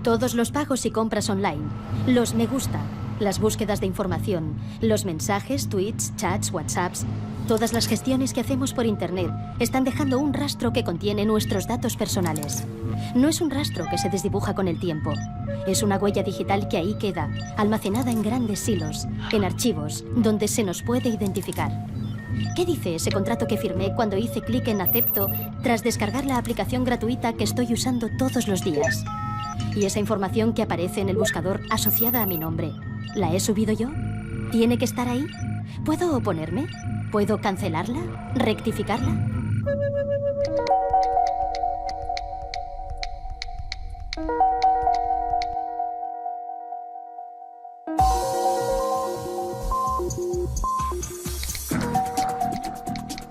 Todos los pagos y compras online, los me gusta, las búsquedas de información, los mensajes, tweets, chats, whatsapps, todas las gestiones que hacemos por internet están dejando un rastro que contiene nuestros datos personales. No es un rastro que se desdibuja con el tiempo. Es una huella digital que ahí queda, almacenada en grandes silos, en archivos, donde se nos puede identificar. ¿Qué dice ese contrato que firmé cuando hice clic en acepto tras descargar la aplicación gratuita que estoy usando todos los días? ¿Y esa información que aparece en el buscador asociada a mi nombre, la he subido yo? ¿Tiene que estar ahí? ¿Puedo oponerme? ¿Puedo cancelarla? ¿Rectificarla?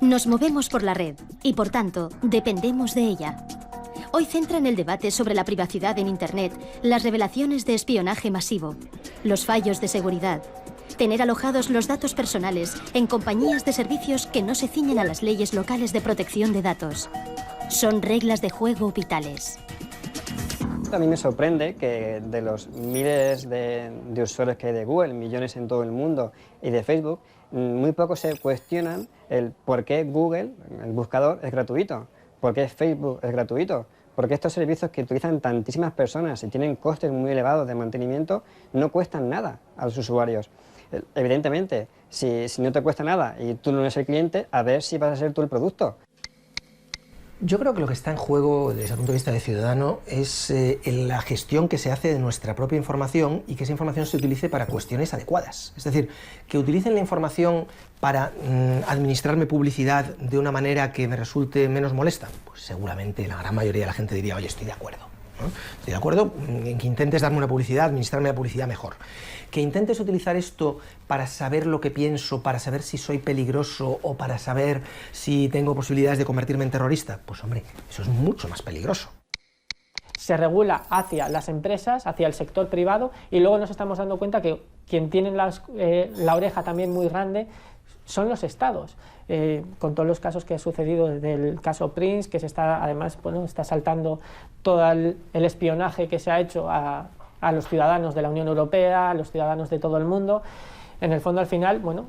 Nos movemos por la red y, por tanto, dependemos de ella. Hoy centran el debate sobre la privacidad en Internet las revelaciones de espionaje masivo, los fallos de seguridad, tener alojados los datos personales en compañías de servicios que no se ciñen a las leyes locales de protección de datos. Son reglas de juego vitales. A mí me sorprende que de los miles de usuarios que hay de Google, millones en todo el mundo, y de Facebook, muy pocos se cuestionan el por qué Google, el buscador, es gratuito, por qué Facebook es gratuito, por qué estos servicios que utilizan tantísimas personas y tienen costes muy elevados de mantenimiento no cuestan nada a los usuarios. Evidentemente, si no te cuesta nada y tú no eres el cliente, a ver si vas a ser tú el producto. Yo creo que lo que está en juego desde el punto de vista de ciudadano es la gestión que se hace de nuestra propia información y que esa información se utilice para cuestiones adecuadas. Es decir, que utilicen la información para administrarme publicidad de una manera que me resulte menos molesta. Pues seguramente la gran mayoría de la gente diría, oye, estoy de acuerdo, ¿no? Estoy de acuerdo en que intentes darme una publicidad, administrarme la publicidad mejor. Que intentes utilizar esto para saber lo que pienso, para saber si soy peligroso o para saber si tengo posibilidades de convertirme en terrorista, pues hombre, eso es mucho más peligroso. Se regula hacia las empresas, hacia el sector privado, y luego nos estamos dando cuenta que quien tiene la oreja también muy grande son los estados. Con todos los casos que ha sucedido desde el caso Prince, que se está, además, bueno, está saltando todo el espionaje que se ha hecho a los ciudadanos de la Unión Europea, a los ciudadanos de todo el mundo. En el fondo, al final, bueno,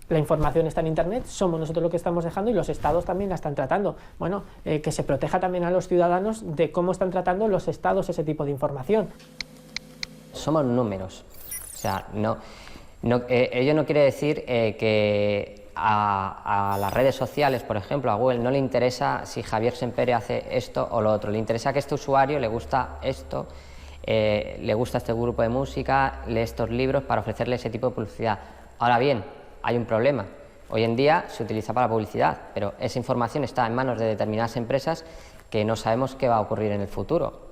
la información está en Internet, somos nosotros lo que estamos dejando y los estados también la están tratando. Bueno, que se proteja también a los ciudadanos de cómo están tratando los estados ese tipo de información. Somos números. O sea, ello no quiere decir que a las redes sociales, por ejemplo, a Google, no le interesa si Javier Sempere hace esto o lo otro. Le interesa que a este usuario le gusta esto, le gusta este grupo de música, lee estos libros para ofrecerle ese tipo de publicidad. Ahora bien, hay un problema. Hoy en día se utiliza para publicidad, pero esa información está en manos de determinadas empresas que no sabemos qué va a ocurrir en el futuro.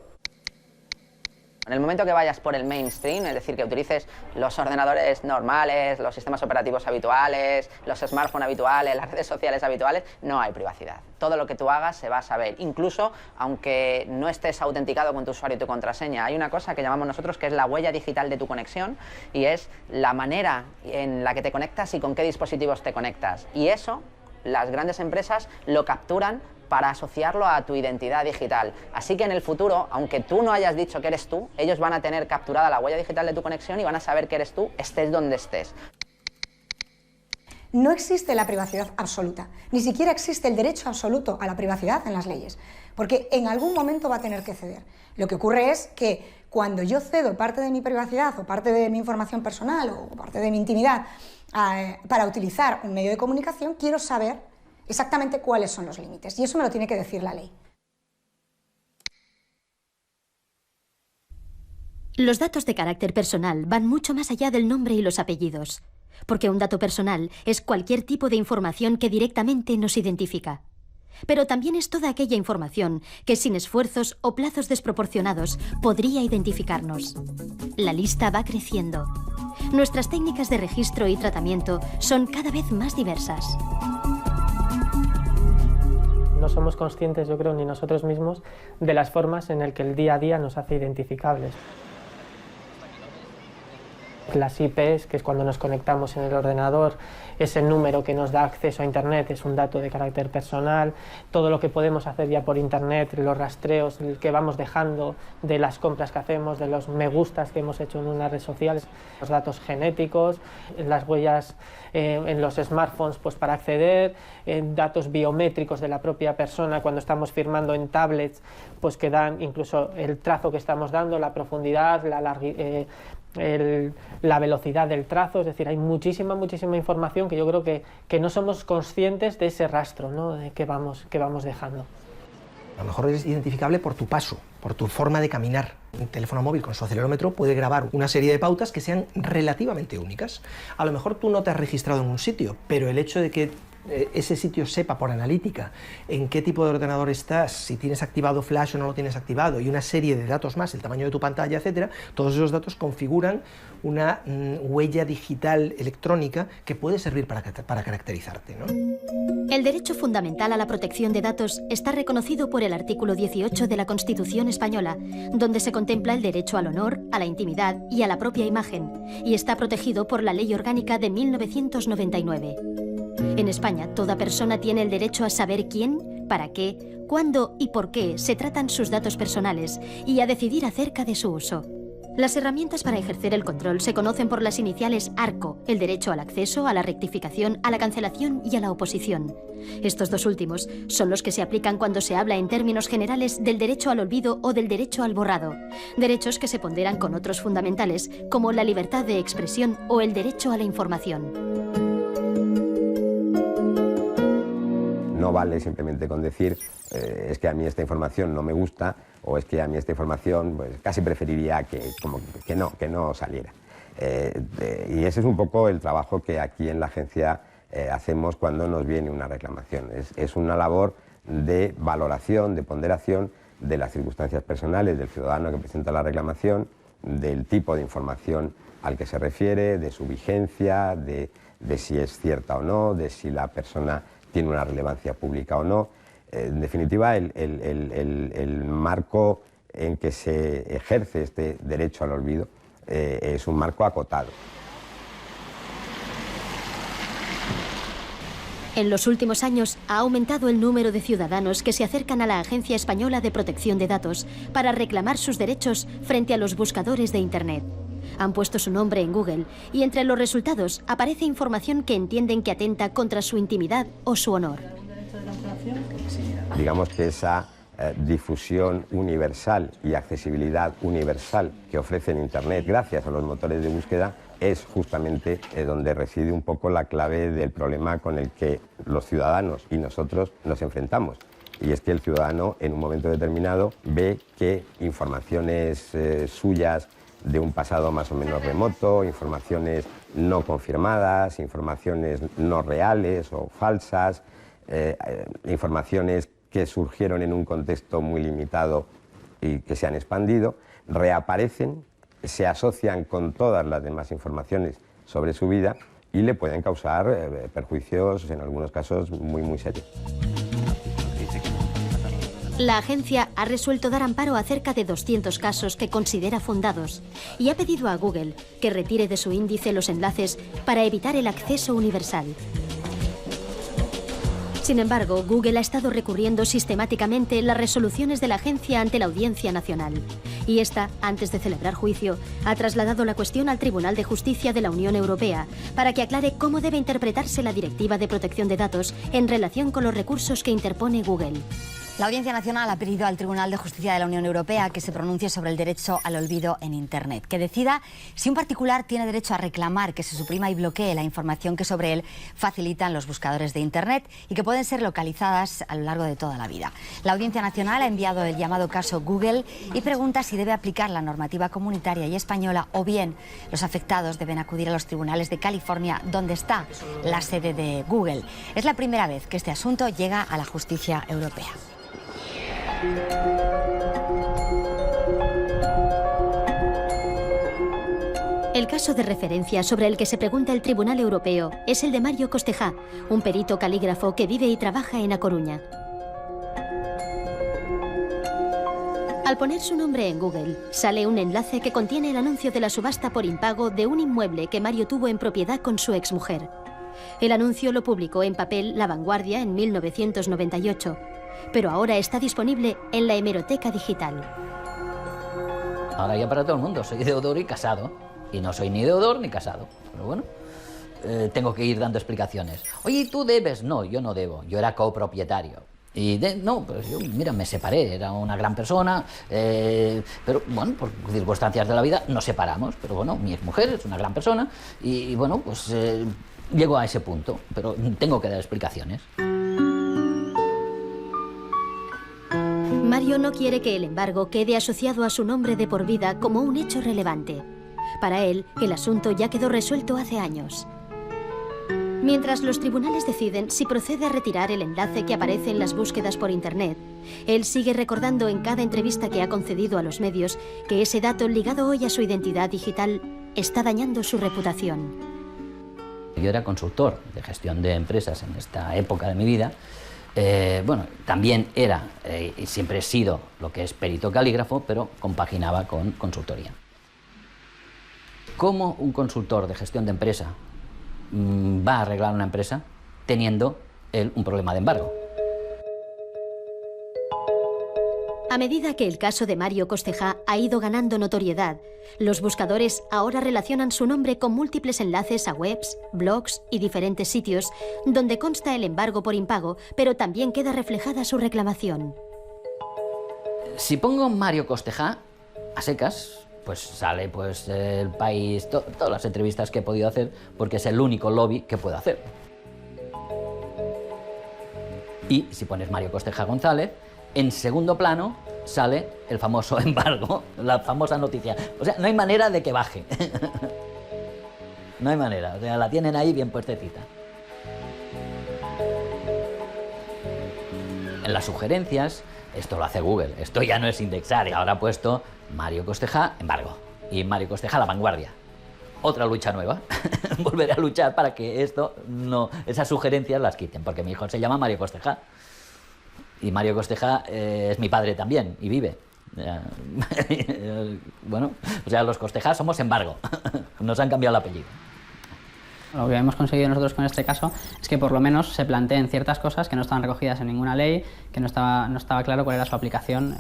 En el momento que vayas por el mainstream, es decir, que utilices los ordenadores normales, los sistemas operativos habituales, los smartphones habituales, las redes sociales habituales, no hay privacidad. Todo lo que tú hagas se va a saber, incluso aunque no estés autenticado con tu usuario y tu contraseña. Hay una cosa que llamamos nosotros que es la huella digital de tu conexión y es la manera en la que te conectas y con qué dispositivos te conectas. Y eso, las grandes empresas lo capturan para asociarlo a tu identidad digital. Así que en el futuro, aunque tú no hayas dicho que eres tú, ellos van a tener capturada la huella digital de tu conexión y van a saber que eres tú, estés donde estés. No existe la privacidad absoluta, ni siquiera existe el derecho absoluto a la privacidad en las leyes, porque en algún momento va a tener que ceder. Lo que ocurre es que cuando yo cedo parte de mi privacidad o parte de mi información personal o parte de mi intimidad para utilizar un medio de comunicación, quiero saber exactamente cuáles son los límites, y eso me lo tiene que decir la ley. Los datos de carácter personal van mucho más allá del nombre y los apellidos, porque un dato personal es cualquier tipo de información que directamente nos identifica. Pero también es toda aquella información que sin esfuerzos o plazos desproporcionados podría identificarnos. La lista va creciendo. Nuestras técnicas de registro y tratamiento son cada vez más diversas. No somos conscientes, yo creo, ni nosotros mismos, de las formas en las que el día a día nos hace identificables. las IPs, que es cuando nos conectamos en el ordenador, ese número que nos da acceso a Internet es un dato de carácter personal, todo lo que podemos hacer ya por Internet, los rastreos que vamos dejando de las compras que hacemos, de los me gustas que hemos hecho en una red social, los datos genéticos, las huellas en los smartphones pues para acceder, datos biométricos de la propia persona cuando estamos firmando en tablets, pues que dan incluso el trazo que estamos dando, la profundidad, la velocidad del trazo, es decir, hay muchísima información que yo creo que no somos conscientes de ese rastro, ¿no?, de que vamos dejando. A lo mejor es identificable por tu paso, por tu forma de caminar. Un teléfono móvil con su acelerómetro puede grabar una serie de pautas que sean relativamente únicas. A lo mejor tú no te has registrado en un sitio, pero el hecho de que ese sitio sepa por analítica en qué tipo de ordenador estás, si tienes activado Flash o no lo tienes activado, y una serie de datos más, el tamaño de tu pantalla, etcétera, todos esos datos configuran una huella digital electrónica que puede servir para caracterizarte, ¿no? El derecho fundamental a la protección de datos está reconocido por el artículo 18 de la Constitución española, donde se contempla el derecho al honor, a la intimidad y a la propia imagen, y está protegido por la Ley Orgánica de 1999. En España, toda persona tiene el derecho a saber quién, para qué, cuándo y por qué se tratan sus datos personales y a decidir acerca de su uso. Las herramientas para ejercer el control se conocen por las iniciales ARCO, el derecho al acceso, a la rectificación, a la cancelación y a la oposición. Estos dos últimos son los que se aplican cuando se habla en términos generales del derecho al olvido o del derecho al borrado, derechos que se ponderan con otros fundamentales como la libertad de expresión o el derecho a la información. No vale simplemente con decir es que a mí esta información no me gusta o es que a mí esta información pues, casi preferiría que no saliera. Y ese es un poco el trabajo que aquí en la agencia hacemos cuando nos viene una reclamación. Es una labor de valoración, de ponderación de las circunstancias personales del ciudadano que presenta la reclamación, del tipo de información al que se refiere, de su vigencia, de si es cierta o no, de si la persona tiene una relevancia pública o no. En definitiva, el marco en que se ejerce este derecho al olvido es un marco acotado. En los últimos años ha aumentado el número de ciudadanos que se acercan a la Agencia Española de Protección de Datos para reclamar sus derechos frente a los buscadores de Internet. Han puesto su nombre en Google y entre los resultados aparece información que entienden que atenta contra su intimidad o su honor. Digamos que esa difusión universal y accesibilidad universal que ofrece en Internet gracias a los motores de búsqueda es justamente donde reside un poco la clave del problema con el que los ciudadanos y nosotros nos enfrentamos. Y es que el ciudadano en un momento determinado ve que informaciones suyas de un pasado más o menos remoto, informaciones no confirmadas, informaciones no reales o falsas, informaciones que surgieron en un contexto muy limitado y que se han expandido, reaparecen, se asocian con todas las demás informaciones sobre su vida y le pueden causar perjuicios, en algunos casos, muy serios. La agencia ha resuelto dar amparo a cerca de 200 casos que considera fundados y ha pedido a Google que retire de su índice los enlaces para evitar el acceso universal. Sin embargo, Google ha estado recurriendo sistemáticamente las resoluciones de la agencia ante la Audiencia Nacional. Y esta, antes de celebrar juicio, ha trasladado la cuestión al Tribunal de Justicia de la Unión Europea para que aclare cómo debe interpretarse la Directiva de Protección de Datos en relación con los recursos que interpone Google. La Audiencia Nacional ha pedido al Tribunal de Justicia de la Unión Europea que se pronuncie sobre el derecho al olvido en Internet, que decida si un particular tiene derecho a reclamar que se suprima y bloquee la información que sobre él facilitan los buscadores de Internet y que pueden ser localizadas a lo largo de toda la vida. La Audiencia Nacional ha enviado el llamado caso Google y pregunta si debe aplicar la normativa comunitaria y española o bien los afectados deben acudir a los tribunales de California, donde está la sede de Google. Es la primera vez que este asunto llega a la justicia europea. El caso de referencia sobre el que se pregunta el Tribunal Europeo es el de Mario Costejá, un perito calígrafo que vive y trabaja en A Coruña. Al poner su nombre en Google, sale un enlace que contiene el anuncio de la subasta por impago de un inmueble que Mario tuvo en propiedad con su exmujer. El anuncio lo publicó en papel La Vanguardia en 1998, pero ahora está disponible en la hemeroteca digital. Ahora ya para todo el mundo, soy deudor y casado, y no soy ni deudor ni casado, pero bueno, tengo que ir dando explicaciones. Oye, ¿tú debes? No, yo no debo, yo era copropietario. Y no, pues yo, mira, me separé, era una gran persona, pero bueno, por circunstancias de la vida nos separamos, pero bueno, mi exmujer es una gran persona y bueno, pues llego a ese punto, pero tengo que dar explicaciones. Mario no quiere que el embargo quede asociado a su nombre de por vida como un hecho relevante. Para él, el asunto ya quedó resuelto hace años. Mientras los tribunales deciden si procede a retirar el enlace que aparece en las búsquedas por Internet, él sigue recordando en cada entrevista que ha concedido a los medios que ese dato ligado hoy a su identidad digital está dañando su reputación. Yo era consultor de gestión de empresas en esta época de mi vida. Bueno, también era, y siempre he sido lo que es perito calígrafo, pero compaginaba con consultoría. ¿Cómo un consultor de gestión de empresa va a arreglar una empresa teniendo él un problema de embargo? A medida que el caso de Mario Costejá ha ido ganando notoriedad, los buscadores ahora relacionan su nombre con múltiples enlaces a webs, blogs y diferentes sitios donde consta el embargo por impago, pero también queda reflejada su reclamación. Si pongo Mario Costejá a secas, pues sale pues El País, todas las entrevistas que he podido hacer, porque es el único lobby que puedo hacer. Y si pones Mario Costejá González, en segundo plano sale el famoso embargo, la famosa noticia. O sea, no hay manera de que baje. No hay manera, o sea, la tienen ahí bien puestecita. En las sugerencias, esto lo hace Google, esto ya no es indexar. Ahora ha puesto Mario Costejá, embargo, y Mario Costejá, La Vanguardia. Otra lucha nueva. Volveré a luchar para que esas sugerencias las quiten, porque mi hijo se llama Mario Costejá. Y Mario Costejá es mi padre también, y vive. Bueno, o sea, los Costejá somos embargo. Nos han cambiado el apellido. Lo que hemos conseguido nosotros con este caso es que por lo menos se planteen ciertas cosas que no estaban recogidas en ninguna ley, que no estaba claro cuál era su aplicación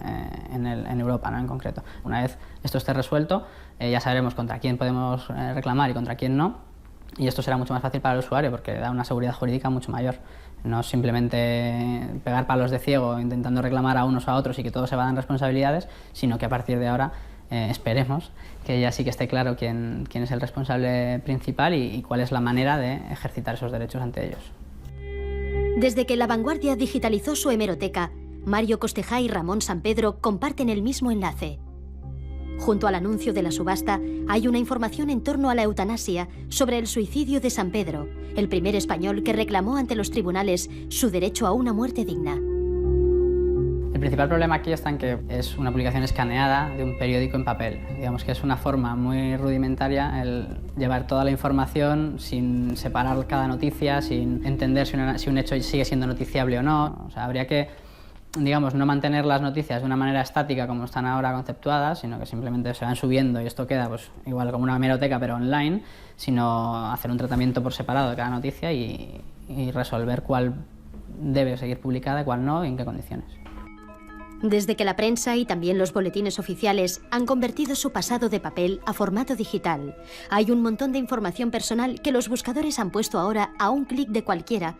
en Europa, ¿no? En concreto. Una vez esto esté resuelto, ya sabremos contra quién podemos reclamar y contra quién no, y esto será mucho más fácil para el usuario porque da una seguridad jurídica mucho mayor. No simplemente pegar palos de ciego intentando reclamar a unos o a otros y que todos se vayan responsabilidades, sino que a partir de ahora esperemos que ya sí que esté claro quién es el responsable principal y cuál es la manera de ejercitar esos derechos ante ellos. Desde que La Vanguardia digitalizó su hemeroteca, Mario Costejá y Ramón Sampedro comparten el mismo enlace. Junto al anuncio de la subasta hay una información en torno a la eutanasia sobre el suicidio de Sampedro, el primer español que reclamó ante los tribunales su derecho a una muerte digna. El principal problema aquí está en que es una publicación escaneada de un periódico en papel. Digamos que es una forma muy rudimentaria el llevar toda la información sin separar cada noticia, sin entender si un hecho sigue siendo noticiable o no. O sea, habría que, digamos, no mantener las noticias de una manera estática como están ahora conceptuadas, sino que simplemente se van subiendo y esto queda pues igual como una hemeroteca pero online, sino hacer un tratamiento por separado de cada noticia y resolver cuál debe seguir publicada, cuál no y en qué condiciones. Desde que la prensa y también los boletines oficiales han convertido su pasado de papel a formato digital, hay un montón de información personal que los buscadores han puesto ahora a un clic de cualquiera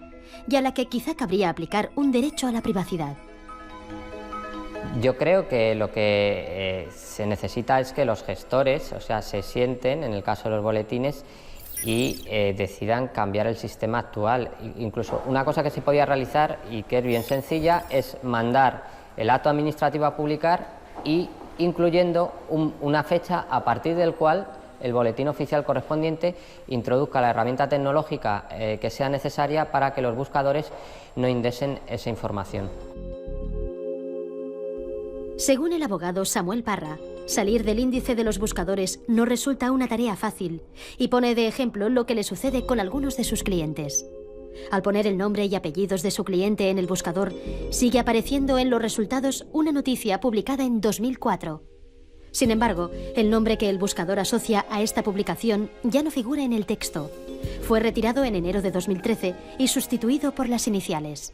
y a la que quizá cabría aplicar un derecho a la privacidad. Yo creo que lo que se necesita es que los gestores, o sea, se sienten, en el caso de los boletines, y decidan cambiar el sistema actual. Incluso una cosa que se podía realizar y que es bien sencilla es mandar el acto administrativo a publicar y incluyendo una fecha a partir del cual el boletín oficial correspondiente introduzca la herramienta tecnológica que sea necesaria para que los buscadores no indexen esa información. Según el abogado Samuel Parra, salir del índice de los buscadores no resulta una tarea fácil y pone de ejemplo lo que le sucede con algunos de sus clientes. Al poner el nombre y apellidos de su cliente en el buscador, sigue apareciendo en los resultados una noticia publicada en 2004. Sin embargo, el nombre que el buscador asocia a esta publicación ya no figura en el texto. Fue retirado en enero de 2013 y sustituido por las iniciales.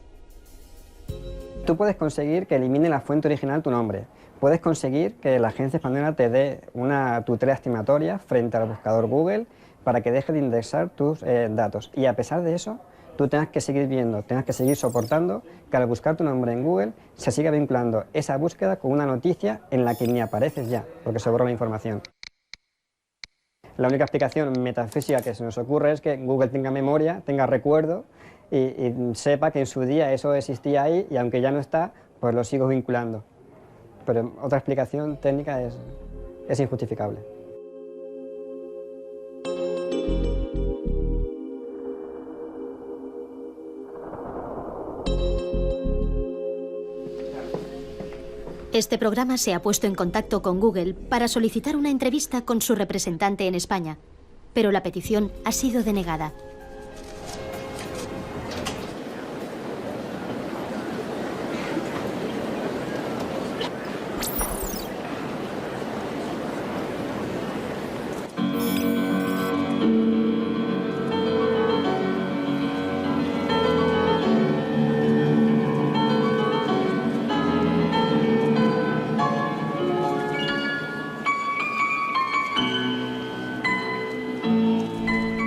Tú puedes conseguir que elimine la fuente original tu nombre. Puedes conseguir que la agencia española te dé una tutela estimatoria frente al buscador Google para que deje de indexar tus datos. Y a pesar de eso, tú tengas que seguir viendo, tengas que seguir soportando que al buscar tu nombre en Google se siga vinculando esa búsqueda con una noticia en la que ni apareces ya, porque se borró la información. La única explicación metafísica que se nos ocurre es que Google tenga memoria, tenga recuerdo y sepa que en su día eso existía ahí y aunque ya no está, pues lo sigo vinculando. Pero otra explicación técnica es injustificable. Este programa se ha puesto en contacto con Google para solicitar una entrevista con su representante en España, pero la petición ha sido denegada.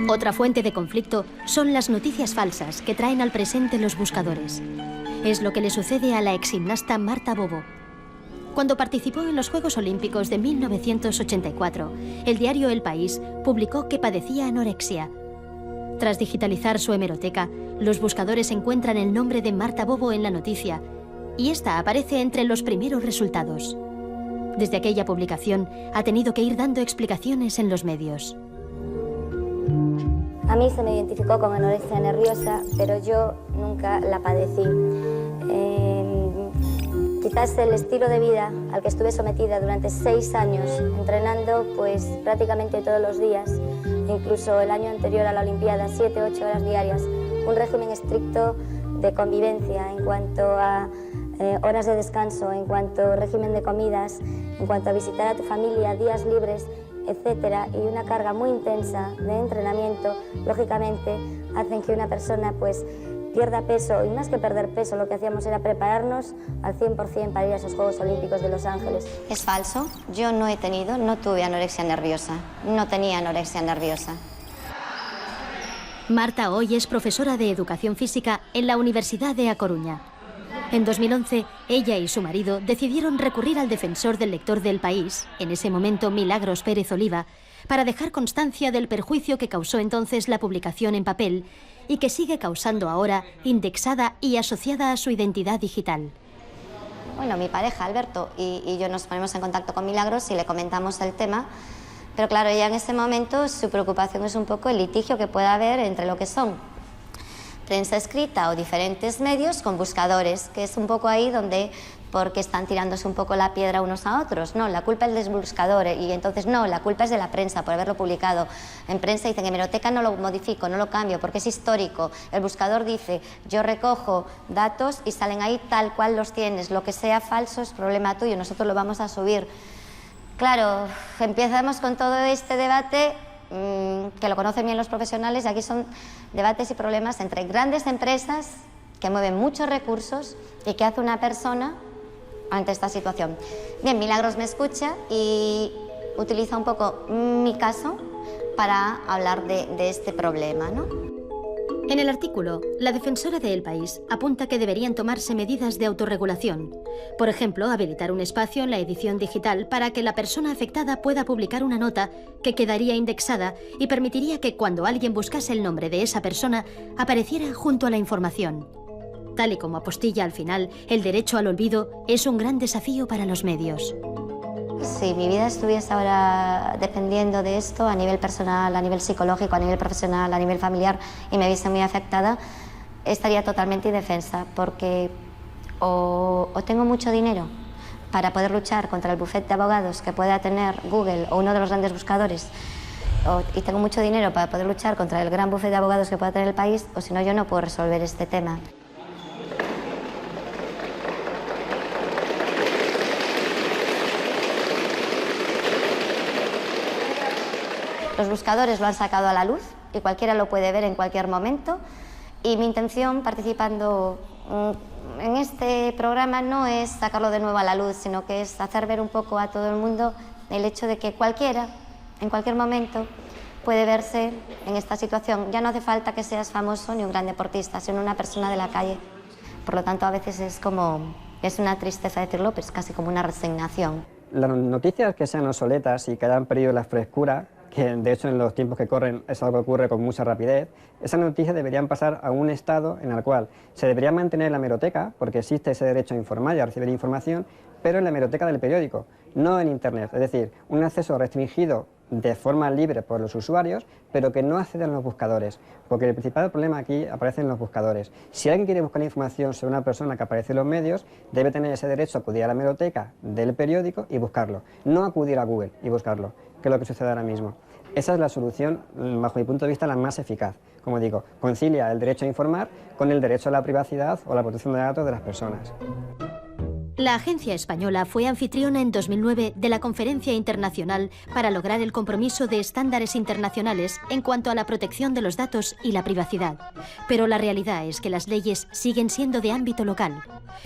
Otra fuente de conflicto son las noticias falsas que traen al presente los buscadores. Es lo que le sucede a la exgimnasta Marta Bobo. Cuando participó en los Juegos Olímpicos de 1984, el diario El País publicó que padecía anorexia. Tras digitalizar su hemeroteca, los buscadores encuentran el nombre de Marta Bobo en la noticia y esta aparece entre los primeros resultados. Desde aquella publicación ha tenido que ir dando explicaciones en los medios. A mí se me identificó con anorexia nerviosa, pero yo nunca la padecí. Quizás el estilo de vida al que estuve sometida durante 6 años, entrenando pues prácticamente todos los días, incluso el año anterior a la Olimpiada, 7-8 horas diarias, un régimen estricto de convivencia en cuanto a horas de descanso, en cuanto a régimen de comidas, en cuanto a visitar a tu familia, días libres, etcétera, y una carga muy intensa de entrenamiento, lógicamente hacen que una persona pues pierda peso, y más que perder peso, lo que hacíamos era prepararnos al 100% para ir a esos Juegos Olímpicos de Los Ángeles. Es falso, yo no tuve anorexia nerviosa, no tenía anorexia nerviosa. Marta hoy es profesora de Educación Física en la Universidad de A Coruña. En 2011, ella y su marido decidieron recurrir al defensor del lector del País, en ese momento Milagros Pérez Oliva, para dejar constancia del perjuicio que causó entonces la publicación en papel y que sigue causando ahora, indexada y asociada a su identidad digital. Bueno, mi pareja, Alberto, y yo nos ponemos en contacto con Milagros y le comentamos el tema, pero claro, ella en ese momento su preocupación es un poco el litigio que pueda haber entre lo que son prensa escrita o diferentes medios con buscadores, que es un poco ahí donde, porque están tirándose un poco la piedra unos a otros. No, la culpa es del buscador y entonces no, la culpa es de la prensa por haberlo publicado. En prensa dicen, en hemeroteca no lo modifico, no lo cambio porque es histórico. El buscador dice, yo recojo datos y salen ahí tal cual los tienes. Lo que sea falso es problema tuyo, nosotros lo vamos a subir. Claro, empezamos con todo este debate que lo conocen bien los profesionales, y aquí son debates y problemas entre grandes empresas que mueven muchos recursos y qué hace una persona ante esta situación. Bien, Milagros me escucha y utiliza un poco mi caso para hablar de este problema, ¿no? En el artículo, la defensora de El País apunta que deberían tomarse medidas de autorregulación. Por ejemplo, habilitar un espacio en la edición digital para que la persona afectada pueda publicar una nota que quedaría indexada y permitiría que cuando alguien buscase el nombre de esa persona apareciera junto a la información. Tal y como apostilla al final, el derecho al olvido es un gran desafío para los medios. Si mi vida estuviese ahora dependiendo de esto a nivel personal, a nivel psicológico, a nivel profesional, a nivel familiar y me viese muy afectada, estaría totalmente indefensa porque o tengo mucho dinero para poder luchar contra el bufete de abogados que pueda tener Google o uno de los grandes buscadores y tengo mucho dinero para poder luchar contra el gran bufete de abogados que pueda tener el país, o si no, yo no puedo resolver este tema. Los buscadores lo han sacado a la luz y cualquiera lo puede ver en cualquier momento, y mi intención participando en este programa no es sacarlo de nuevo a la luz, sino que es hacer ver un poco a todo el mundo el hecho de que cualquiera, en cualquier momento, puede verse en esta situación. Ya no hace falta que seas famoso ni un gran deportista, sino una persona de la calle. Por lo tanto, a veces es una tristeza decirlo, pero es casi como una resignación. Las noticias que sean obsoletas y que hayan perdido la frescura, que de hecho en los tiempos que corren es algo que ocurre con mucha rapidez, esas noticias deberían pasar a un estado en el cual se debería mantener la hemeroteca, porque existe ese derecho a informar y a recibir información, pero en la hemeroteca del periódico, no en Internet. Es decir, un acceso restringido de forma libre por los usuarios, pero que no accedan los buscadores, porque el principal problema aquí aparece en los buscadores. Si alguien quiere buscar información sobre una persona que aparece en los medios, debe tener ese derecho a acudir a la hemeroteca del periódico y buscarlo, no acudir a Google y buscarlo, que es lo que sucede ahora mismo. Esa es la solución, bajo mi punto de vista, la más eficaz. Como digo, concilia el derecho a informar con el derecho a la privacidad o la protección de datos de las personas. La agencia española fue anfitriona en 2009 de la Conferencia Internacional para lograr el compromiso de estándares internacionales en cuanto a la protección de los datos y la privacidad. Pero la realidad es que las leyes siguen siendo de ámbito local.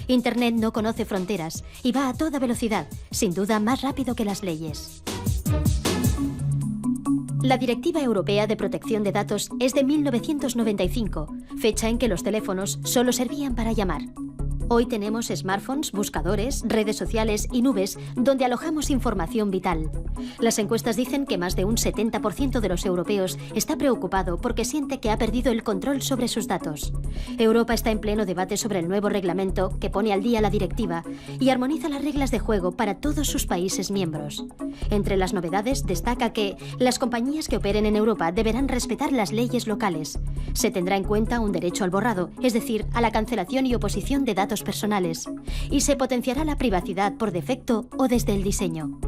Internet no conoce fronteras y va a toda velocidad, sin duda más rápido que las leyes. La Directiva Europea de Protección de Datos es de 1995, fecha en que los teléfonos solo servían para llamar. Hoy tenemos smartphones, buscadores, redes sociales y nubes donde alojamos información vital. Las encuestas dicen que más de un 70% de los europeos está preocupado porque siente que ha perdido el control sobre sus datos. Europa está en pleno debate sobre el nuevo reglamento que pone al día la directiva y armoniza las reglas de juego para todos sus países miembros. Entre las novedades destaca que las compañías que operen en Europa deberán respetar las leyes locales. Se tendrá en cuenta un derecho al borrado, es decir, a la cancelación y oposición de datos personales, y se potenciará la privacidad por defecto o desde el diseño.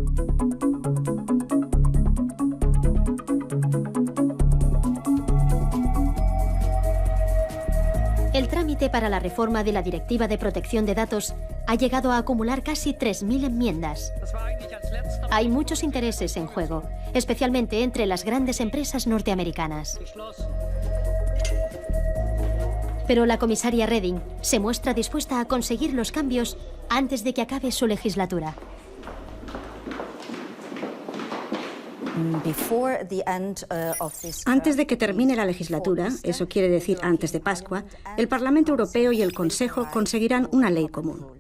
El trámite para la reforma de la Directiva de Protección de Datos ha llegado a acumular casi 3.000 enmiendas. Hay muchos intereses en juego, especialmente entre las grandes empresas norteamericanas. Pero la comisaria Reding se muestra dispuesta a conseguir los cambios antes de que acabe su legislatura. Antes de que termine la legislatura, eso quiere decir antes de Pascua, el Parlamento Europeo y el Consejo conseguirán una ley común.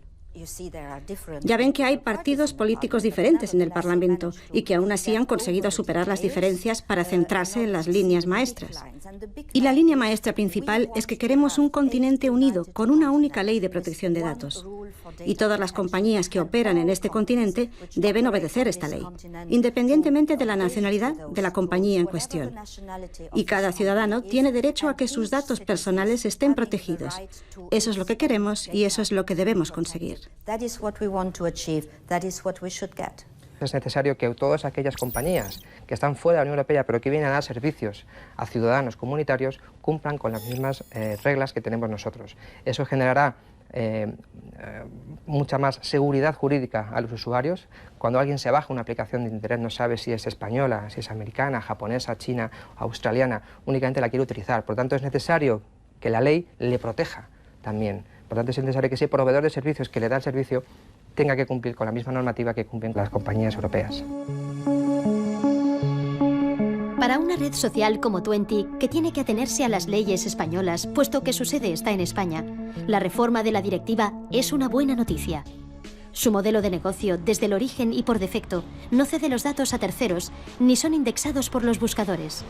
Ya ven que hay partidos políticos diferentes en el Parlamento y que aún así han conseguido superar las diferencias para centrarse en las líneas maestras. Y la línea maestra principal es que queremos un continente unido con una única ley de protección de datos. Y todas las compañías que operan en este continente deben obedecer esta ley, independientemente de la nacionalidad de la compañía en cuestión. Y cada ciudadano tiene derecho a que sus datos personales estén protegidos. Eso es lo que queremos y eso es lo que debemos conseguir. Es necesario que todas aquellas compañías que están fuera de la Unión Europea pero que vienen a dar servicios a ciudadanos comunitarios cumplan con las mismas reglas que tenemos nosotros. Eso generará mucha más seguridad jurídica a los usuarios. Cuando alguien se baja una aplicación de Internet no sabe si es española, si es americana, japonesa, china, australiana, únicamente la quiere utilizar. Por lo tanto, es necesario que la ley le proteja también. Por lo tanto, es necesario que ese proveedor de servicios que le da el servicio tenga que cumplir con la misma normativa que cumplen las compañías europeas. Para una red social como Twenty, que tiene que atenerse a las leyes españolas, puesto que su sede está en España, la reforma de la directiva es una buena noticia. Su modelo de negocio, desde el origen y por defecto, no cede los datos a terceros ni son indexados por los buscadores.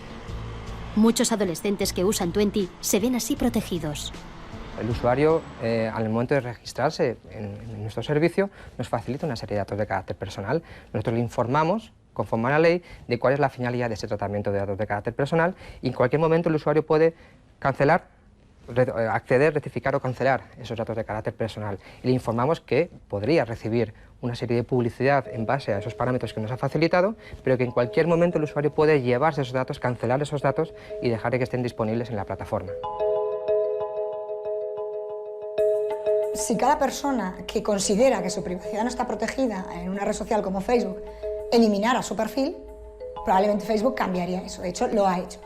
Muchos adolescentes que usan Twenty se ven así protegidos. El usuario, al momento de registrarse en nuestro servicio, nos facilita una serie de datos de carácter personal. Nosotros le informamos, conforme a la ley, de cuál es la finalidad de ese tratamiento de datos de carácter personal y en cualquier momento el usuario puede cancelar acceder, rectificar o cancelar esos datos de carácter personal. Y le informamos que podría recibir una serie de publicidad en base a esos parámetros que nos ha facilitado, pero que en cualquier momento el usuario puede llevarse esos datos, cancelar esos datos y dejar de que estén disponibles en la plataforma. Si cada persona que considera que su privacidad no está protegida en una red social como Facebook eliminara su perfil, probablemente Facebook cambiaría eso. De hecho, lo ha hecho.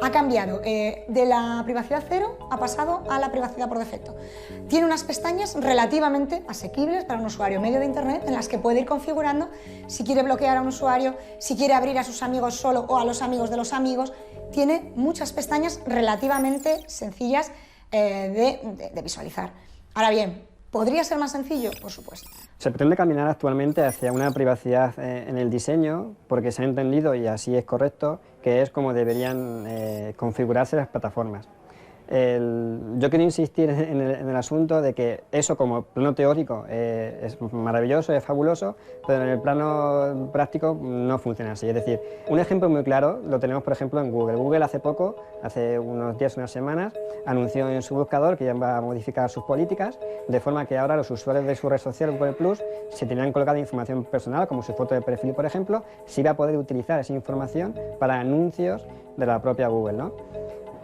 Ha cambiado de la privacidad cero, ha pasado a la privacidad por defecto. Tiene unas pestañas relativamente asequibles para un usuario medio de Internet en las que puede ir configurando si quiere bloquear a un usuario, si quiere abrir a sus amigos solo o a los amigos de los amigos. Tiene muchas pestañas relativamente sencillas de visualizar. Ahora bien, ¿podría ser más sencillo? Por supuesto. Se pretende caminar actualmente hacia una privacidad en el diseño porque se ha entendido, y así es correcto, que es como deberían configurarse las plataformas. Yo quiero insistir en el asunto de que eso como plano teórico es maravilloso, es fabuloso, pero en el plano práctico no funciona así. Es decir, un ejemplo muy claro lo tenemos por ejemplo en Google. Google hace poco, hace unos días, unas semanas, anunció en su buscador que ya va a modificar sus políticas, de forma que ahora los usuarios de su red social Google Plus, si tenían colocada información personal, como su foto de perfil por ejemplo, sí va a poder utilizar esa información para anuncios de la propia Google, ¿no?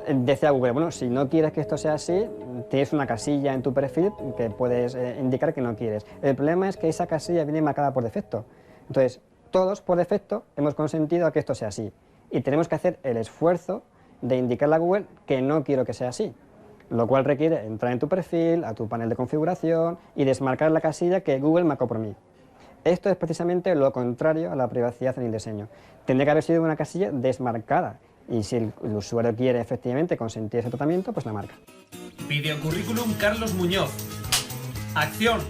Decía Google, bueno, si no quieres que esto sea así, tienes una casilla en tu perfil que puedes indicar que no quieres. El problema es que esa casilla viene marcada por defecto. Entonces, todos por defecto hemos consentido a que esto sea así. Y tenemos que hacer el esfuerzo de indicarle a Google que no quiero que sea así. Lo cual requiere entrar en tu perfil, a tu panel de configuración y desmarcar la casilla que Google marcó por mí. Esto es precisamente lo contrario a la privacidad en el diseño. Tendría que haber sido una casilla desmarcada. Y si el usuario quiere efectivamente consentir ese tratamiento, pues la marca. Videocurrículum Carlos Muñoz. Acción.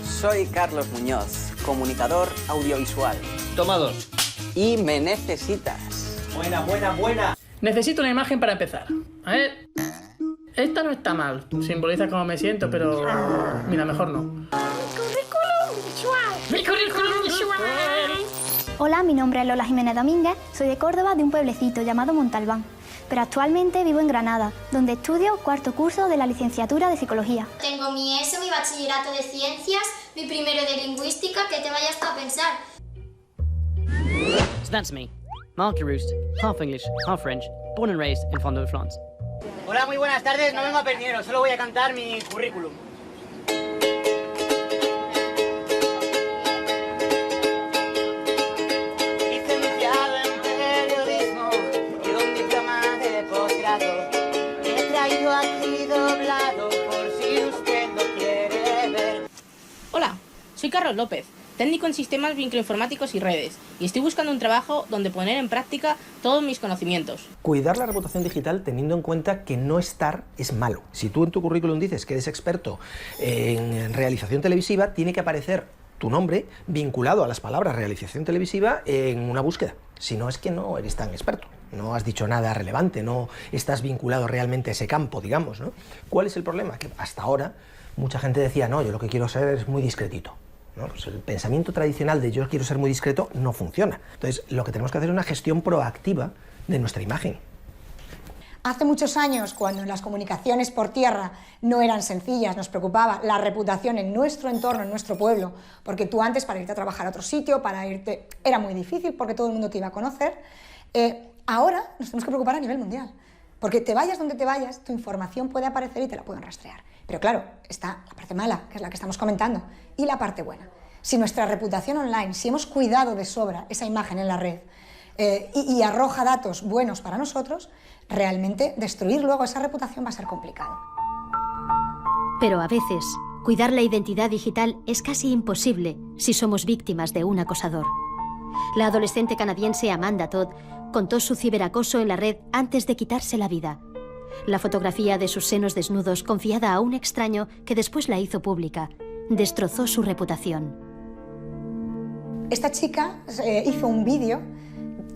Soy Carlos Muñoz, comunicador audiovisual. Toma 2. Y me necesitas. Buena. Necesito una imagen para empezar. A ver. Esta no está mal. Simboliza cómo me siento, pero... Mira, mejor no. Mi currículum visual. Hola, mi nombre es Lola Jiménez Domínguez, soy de Córdoba, de un pueblecito llamado Montalbán, pero actualmente vivo en Granada, donde estudio cuarto curso de la licenciatura de Psicología. Tengo mi ESO, mi bachillerato de Ciencias, mi primero de Lingüística, que te vayas a pensar. So that's me, Mark Roost, half English, half French, born and raised in Fond-de-France. Hola, muy buenas tardes, no vengo a perdiero, solo voy a cantar mi currículum. Hola, soy Carlos López, técnico en sistemas microinformáticos y redes, y estoy buscando un trabajo donde poner en práctica todos mis conocimientos. Cuidar la reputación digital teniendo en cuenta que no estar es malo. Si tú en tu currículum dices que eres experto en realización televisiva, tiene que aparecer tu nombre vinculado a las palabras realización televisiva en una búsqueda. Si no, es que no eres tan experto. No has dicho nada relevante, no estás vinculado realmente a ese campo, digamos, ¿no? ¿Cuál es el problema? Que hasta ahora mucha gente decía, no, yo lo que quiero ser es muy discretito, ¿no? Pues el pensamiento tradicional de yo quiero ser muy discreto no funciona. Entonces, lo que tenemos que hacer es una gestión proactiva de nuestra imagen. Hace muchos años, cuando las comunicaciones por tierra no eran sencillas, nos preocupaba la reputación en nuestro entorno, en nuestro pueblo, porque tú antes para irte a trabajar a otro sitio, para irte, era muy difícil porque todo el mundo te iba a conocer. Ahora nos tenemos que preocupar a nivel mundial, porque te vayas donde te vayas, tu información puede aparecer y te la pueden rastrear. Pero claro, está la parte mala, que es la que estamos comentando, y la parte buena. Si nuestra reputación online, si hemos cuidado de sobra esa imagen en la red y arroja datos buenos para nosotros, realmente destruir luego esa reputación va a ser complicado. Pero a veces, cuidar la identidad digital es casi imposible si somos víctimas de un acosador. La adolescente canadiense Amanda Todd contó su ciberacoso en la red antes de quitarse la vida. La fotografía de sus senos desnudos confiada a un extraño que después la hizo pública destrozó su reputación. Esta chica hizo un vídeo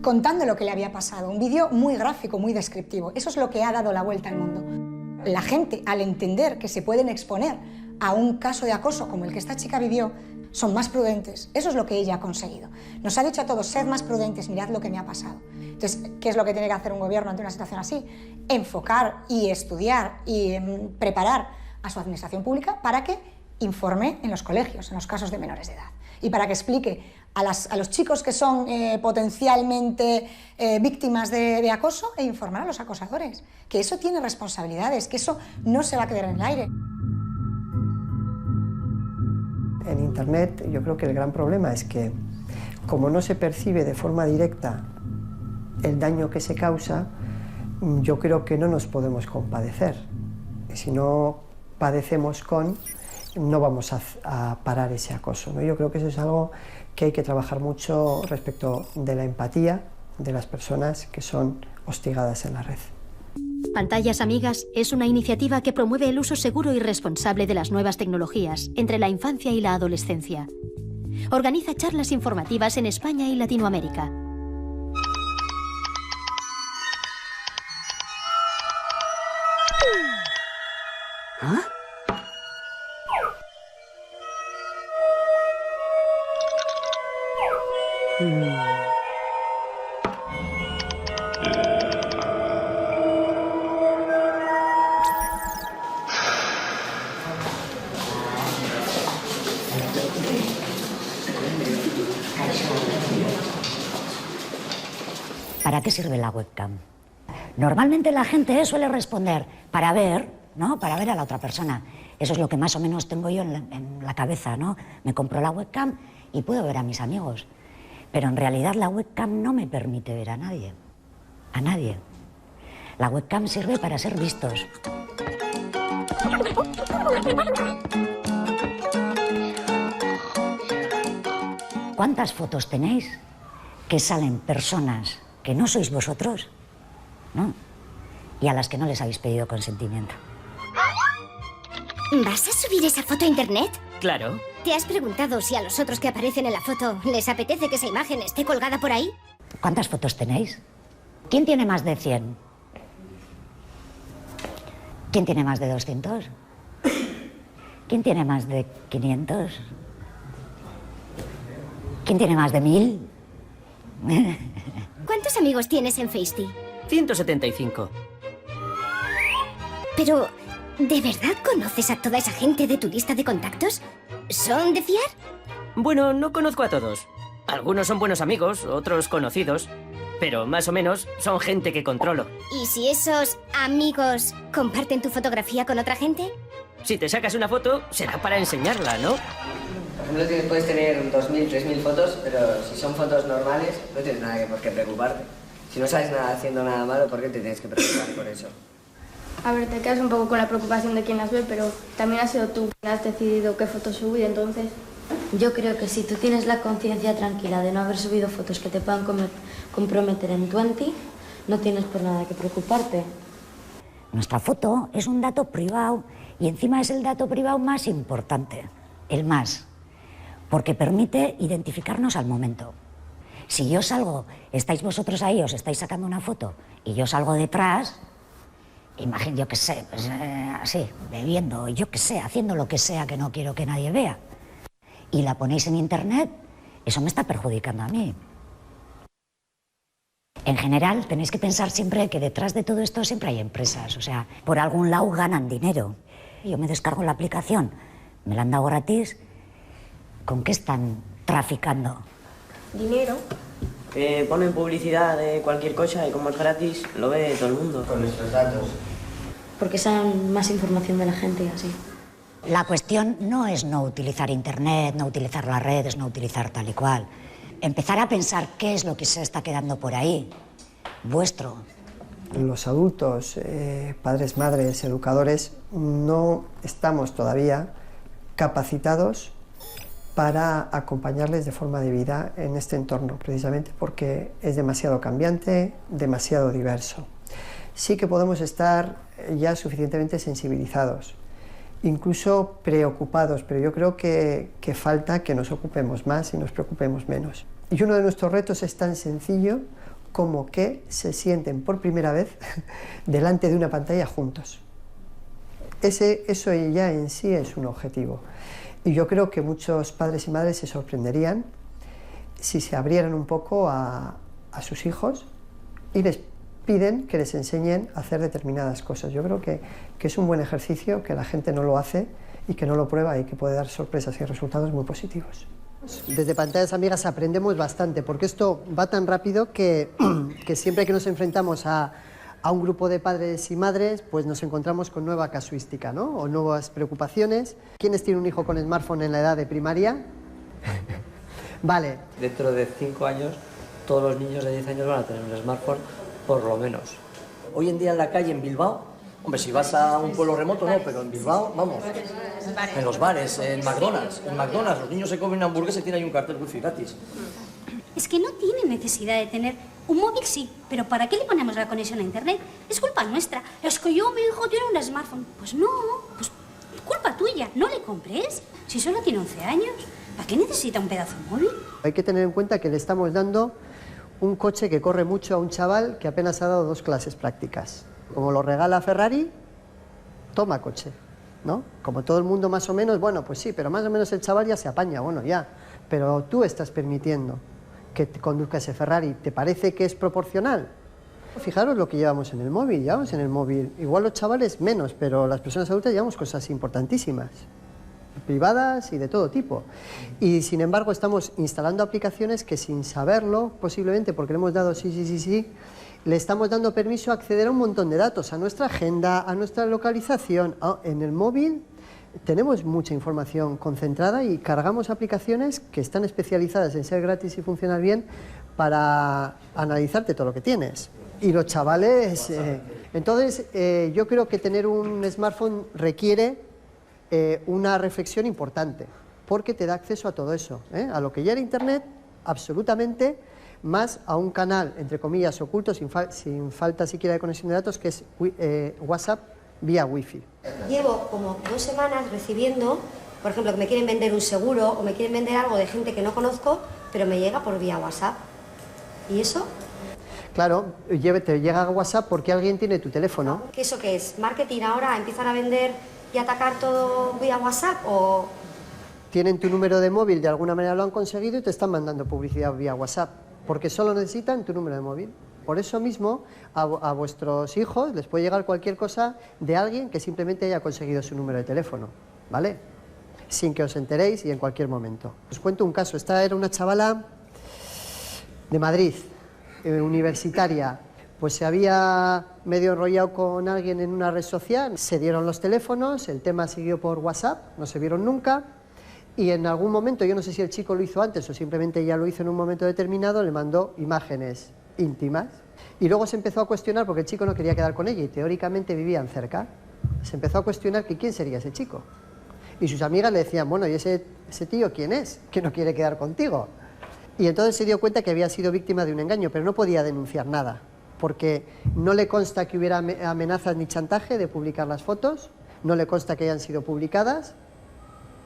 contando lo que le había pasado, un vídeo muy gráfico, muy descriptivo. Eso es lo que ha dado la vuelta al mundo. La gente, al entender que se pueden exponer a un caso de acoso como el que esta chica vivió, son más prudentes. Eso es lo que ella ha conseguido. Nos ha dicho a todos, sed más prudentes, mirad lo que me ha pasado. Entonces, ¿qué es lo que tiene que hacer un gobierno ante una situación así? Enfocar y estudiar y preparar a su administración pública para que informe en los colegios, en los casos de menores de edad. Y para que explique a los chicos que son potencialmente víctimas de acoso e informar a los acosadores. Que eso tiene responsabilidades, que eso no se va a quedar en el aire. En Internet yo creo que el gran problema es que como no se percibe de forma directa el daño que se causa, yo creo que no nos podemos compadecer. Si no padecemos con, no vamos a parar ese acoso, ¿no? Yo creo que eso es algo que hay que trabajar mucho respecto de la empatía de las personas que son hostigadas en la red. Pantallas Amigas es una iniciativa que promueve el uso seguro y responsable de las nuevas tecnologías entre la infancia y la adolescencia. Organiza charlas informativas en España y Latinoamérica. ¿Ah? ¿Para qué sirve la webcam? Normalmente la gente suele responder para ver, ¿no? Para ver a la otra persona. Eso es lo que más o menos tengo yo en la cabeza, ¿no? Me compro la webcam y puedo ver a mis amigos. Pero en realidad la webcam no me permite ver a nadie. A nadie. La webcam sirve para ser vistos. ¿Cuántas fotos tenéis que salen personas que no sois vosotros, ¿no? Y a las que no les habéis pedido consentimiento? ¿Vas a subir esa foto a internet? Claro. ¿Te has preguntado si a los otros que aparecen en la foto les apetece que esa imagen esté colgada por ahí? ¿Cuántas fotos tenéis? ¿Quién tiene más de 100? ¿Quién tiene más de 200? ¿Quién tiene más de 500? ¿Quién tiene más de 1000? ¿Cuántos amigos tienes en Facetime? 175. Pero, ¿de verdad conoces a toda esa gente de tu lista de contactos? ¿Son de fiar? Bueno, no conozco a todos. Algunos son buenos amigos, otros conocidos. Pero más o menos son gente que controlo. ¿Y si esos amigos comparten tu fotografía con otra gente? Si te sacas una foto, será para enseñarla, ¿no? Por ejemplo, puedes tener 2.000, 3.000 fotos, pero si son fotos normales, no tienes nada por qué preocuparte. Si no sabes nada haciendo nada malo, ¿por qué te tienes que preocupar por eso? A ver, te quedas un poco con la preocupación de quien las ve, pero también has sido tú quien has decidido qué fotos subir, entonces... Yo creo que si tú tienes la conciencia tranquila de no haber subido fotos que te puedan comprometer en 20, no tienes por nada que preocuparte. Nuestra foto es un dato privado y encima es el dato privado más importante, el más, porque permite identificarnos al momento. Si yo salgo, estáis vosotros ahí, os estáis sacando una foto y yo salgo detrás, imagino, yo qué sé, pues, así, bebiendo, yo qué sé, haciendo lo que sea que no quiero que nadie vea, y la ponéis en internet, eso me está perjudicando a mí. En general, tenéis que pensar siempre que detrás de todo esto siempre hay empresas, o sea, por algún lado ganan dinero. Yo me descargo la aplicación, me la han dado gratis, ¿con qué están traficando? Dinero. Ponen publicidad de cualquier cosa y como es gratis, lo ve todo el mundo. Con nuestros datos. Porque saben más información de la gente y así. La cuestión no es no utilizar internet, no utilizar las redes, no utilizar tal y cual. Empezar a pensar qué es lo que se está quedando por ahí, vuestro. Los adultos, padres, madres, educadores, no estamos todavía capacitados para acompañarles de forma debida en este entorno, precisamente porque es demasiado cambiante, demasiado diverso. Sí que podemos estar ya suficientemente sensibilizados, incluso preocupados, pero yo creo que falta que nos ocupemos más y nos preocupemos menos. Y uno de nuestros retos es tan sencillo como que se sienten por primera vez delante de una pantalla juntos. Eso ya en sí es un objetivo. Y yo creo que muchos padres y madres se sorprenderían si se abrieran un poco a sus hijos y les piden que les enseñen a hacer determinadas cosas. Yo creo que es un buen ejercicio, que la gente no lo hace y que no lo prueba y que puede dar sorpresas y resultados muy positivos. Desde Pantallas Amigas aprendemos bastante, porque esto va tan rápido que siempre que nos enfrentamos a un grupo de padres y madres, pues nos encontramos con nueva casuística, ¿no? O nuevas preocupaciones. ¿Quiénes tienen un hijo con smartphone en la edad de primaria? Vale. Dentro de 5 años, todos los niños de 10 años van a tener un smartphone, por lo menos. Hoy en día en la calle, en Bilbao, hombre, si vas a un pueblo remoto no, pero en Bilbao, vamos, en los bares, en McDonald's, los niños se comen una hamburguesa y tienen ahí un cartel wifi gratis. Es que no tiene necesidad de tener un móvil, sí, pero ¿para qué le ponemos la conexión a internet? Es culpa nuestra. Es que mi hijo tiene un smartphone. Pues no, pues culpa tuya, no le compres. Si solo tiene 11 años, ¿para qué necesita un pedazo de móvil? Hay que tener en cuenta que le estamos dando un coche que corre mucho a un chaval que apenas ha dado 2 clases prácticas. Como lo regala Ferrari, toma coche, ¿no? Como todo el mundo más o menos, bueno, pues sí, pero más o menos el chaval ya se apaña, bueno, ya. Pero tú estás permitiendo que te conduzca ese Ferrari. ¿Te parece que es proporcional? Fijaros lo que llevamos en el móvil, igual los chavales menos, pero las personas adultas llevamos cosas importantísimas, privadas y de todo tipo. Y sin embargo estamos instalando aplicaciones que sin saberlo, posiblemente porque le hemos dado sí, le estamos dando permiso a acceder a un montón de datos, a nuestra agenda, a nuestra localización. En el móvil tenemos mucha información concentrada y cargamos aplicaciones que están especializadas en ser gratis y funcionar bien para analizarte todo lo que tienes. Y los chavales... Entonces, yo creo que tener un smartphone requiere una reflexión importante, porque te da acceso a todo eso, a lo que ya era Internet, absolutamente, más a un canal, entre comillas, oculto, sin falta siquiera de conexión de datos, que es WhatsApp vía Wi-Fi. Llevo como 2 semanas recibiendo, por ejemplo, que me quieren vender un seguro o me quieren vender algo de gente que no conozco, pero me llega por vía WhatsApp. ¿Y eso? Claro, te llega a WhatsApp porque alguien tiene tu teléfono. ¿Qué eso qué es? ¿Marketing ahora? ¿Empiezan a vender y atacar todo vía WhatsApp o...? Tienen tu número de móvil, de alguna manera lo han conseguido y te están mandando publicidad vía WhatsApp, porque solo necesitan tu número de móvil. Por eso mismo, a vuestros hijos les puede llegar cualquier cosa de alguien que simplemente haya conseguido su número de teléfono, ¿vale? Sin que os enteréis y en cualquier momento. Os cuento un caso. Esta era una chavala de Madrid, universitaria. Pues se había medio enrollado con alguien en una red social, se dieron los teléfonos, el tema siguió por WhatsApp, no se vieron nunca. Y en algún momento, yo no sé si el chico lo hizo antes o simplemente ya lo hizo en un momento determinado, le mandó imágenes íntimas. Y luego se empezó a cuestionar, porque el chico no quería quedar con ella y teóricamente vivían cerca, se empezó a cuestionar que quién sería ese chico. Y sus amigas le decían, bueno, ¿y ese tío quién es? Que no quiere quedar contigo. Y entonces se dio cuenta que había sido víctima de un engaño, pero no podía denunciar nada, porque no le consta que hubiera amenazas ni chantaje de publicar las fotos, no le consta que hayan sido publicadas,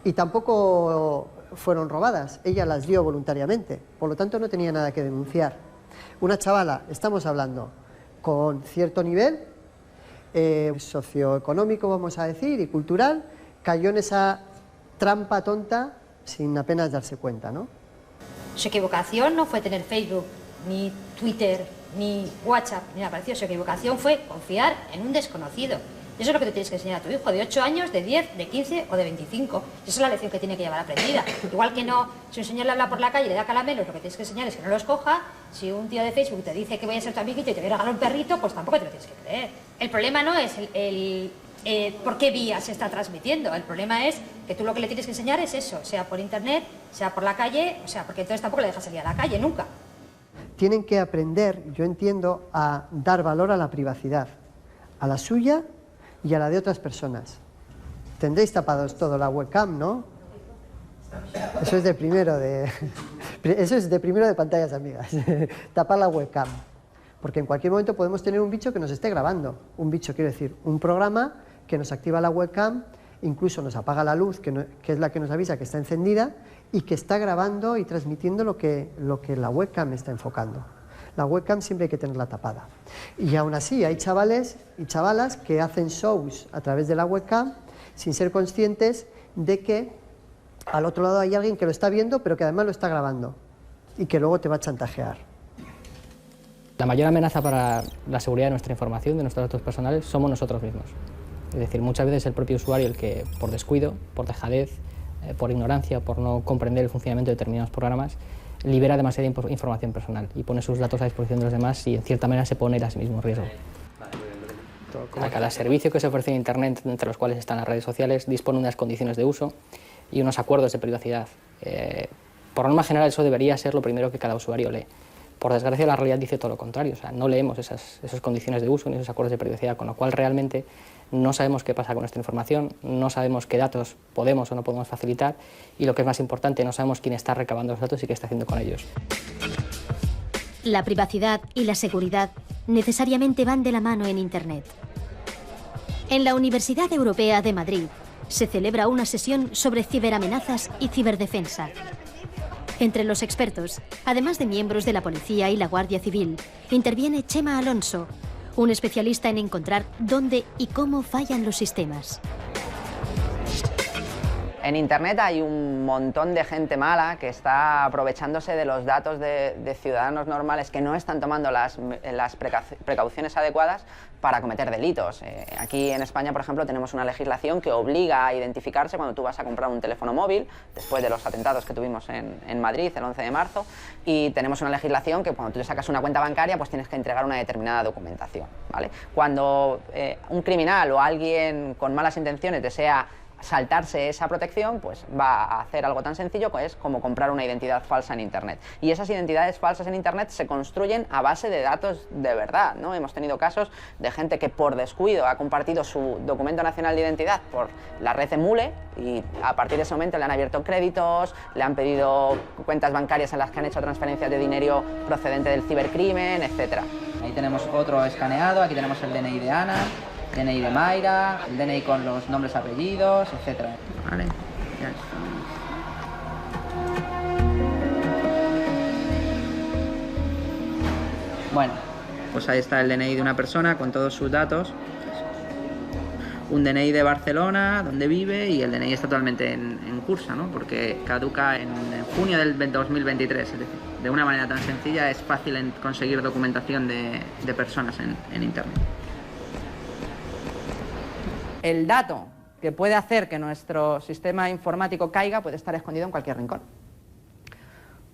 y tampoco fueron robadas, ella las dio voluntariamente, por lo tanto no tenía nada que denunciar. Una chavala, estamos hablando, con cierto nivel socioeconómico, vamos a decir, y cultural, cayó en esa trampa tonta sin apenas darse cuenta, ¿no? Su equivocación no fue tener Facebook, ni Twitter, ni WhatsApp, ni nada parecido. Su equivocación fue confiar en un desconocido. Y eso es lo que tú tienes que enseñar a tu hijo de 8 años, de 10, de 15 o de 25. Esa es la lección que tiene que llevar aprendida. Igual que no, si un señor le habla por la calle y le da caramelos, lo que tienes que enseñar es que no los coja. Si un tío de Facebook te dice que voy a ser tu amiguito y te voy a regalar un perrito, pues tampoco te lo tienes que creer. El problema no es por qué vía se está transmitiendo. El problema es que tú lo que le tienes que enseñar es eso, sea por internet, sea por la calle, o sea, porque entonces tampoco le dejas salir a la calle, nunca. Tienen que aprender, yo entiendo, a dar valor a la privacidad, a la suya y a la de otras personas. Tendréis tapados todo la webcam, ¿no? Eso es de primero de Pantallas Amigas, tapar la webcam. Porque en cualquier momento podemos tener un bicho que nos esté grabando. Un bicho, quiero decir, un programa que nos activa la webcam, incluso nos apaga la luz, que es la que nos avisa que está encendida, y que está grabando y transmitiendo lo que la webcam está enfocando. La webcam siempre hay que tenerla tapada. Y aún así hay chavales y chavalas que hacen shows a través de la webcam sin ser conscientes de que al otro lado hay alguien que lo está viendo, pero que además lo está grabando y que luego te va a chantajear. La mayor amenaza para la seguridad de nuestra información, de nuestros datos personales, somos nosotros mismos. Es decir, muchas veces es el propio usuario el que, por descuido, por dejadez, por ignorancia, por no comprender el funcionamiento de determinados programas, libera demasiada información personal y pone sus datos a disposición de los demás y, en cierta manera, se pone a sí mismo en riesgo. A cada servicio que se ofrece en Internet, entre los cuales están las redes sociales, dispone unas condiciones de uso y unos acuerdos de privacidad. Por norma general, eso debería ser lo primero que cada usuario lee. Por desgracia, la realidad dice todo lo contrario. O sea, no leemos esas condiciones de uso ni esos acuerdos de privacidad, con lo cual realmente no sabemos qué pasa con nuestra información, no sabemos qué datos podemos o no podemos facilitar y, lo que es más importante, no sabemos quién está recabando los datos y qué está haciendo con ellos. La privacidad y la seguridad necesariamente van de la mano en Internet. En la Universidad Europea de Madrid se celebra una sesión sobre ciberamenazas y ciberdefensa. Entre los expertos, además de miembros de la Policía y la Guardia Civil, interviene Chema Alonso, un especialista en encontrar dónde y cómo fallan los sistemas. En Internet hay un montón de gente mala que está aprovechándose de los datos de ciudadanos normales que no están tomando las precauciones adecuadas para cometer delitos. Aquí en España, por ejemplo, tenemos una legislación que obliga a identificarse cuando tú vas a comprar un teléfono móvil, después de los atentados que tuvimos en Madrid el 11 de marzo, y tenemos una legislación que cuando tú te sacas una cuenta bancaria, pues tienes que entregar una determinada documentación, ¿vale? Cuando un criminal o alguien con malas intenciones desea saltarse esa protección, pues va a hacer algo tan sencillo como comprar una identidad falsa en Internet. Y esas identidades falsas en Internet se construyen a base de datos de verdad, ¿no? Hemos tenido casos de gente que por descuido ha compartido su documento nacional de identidad por la red Emule y a partir de ese momento le han abierto créditos, le han pedido cuentas bancarias en las que han hecho transferencias de dinero procedente del cibercrimen, etc. Ahí tenemos otro escaneado, aquí tenemos el DNI de Ana, DNI de Mayra, el DNI con los nombres, apellidos, etc. ¿Vale? Ya está. Bueno, pues ahí está el DNI de una persona con todos sus datos. Un DNI de Barcelona, donde vive, y el DNI está totalmente en curso, ¿no? Porque caduca en junio del 2023. Es decir, de una manera tan sencilla es fácil conseguir documentación de personas en Internet. El dato que puede hacer que nuestro sistema informático caiga puede estar escondido en cualquier rincón.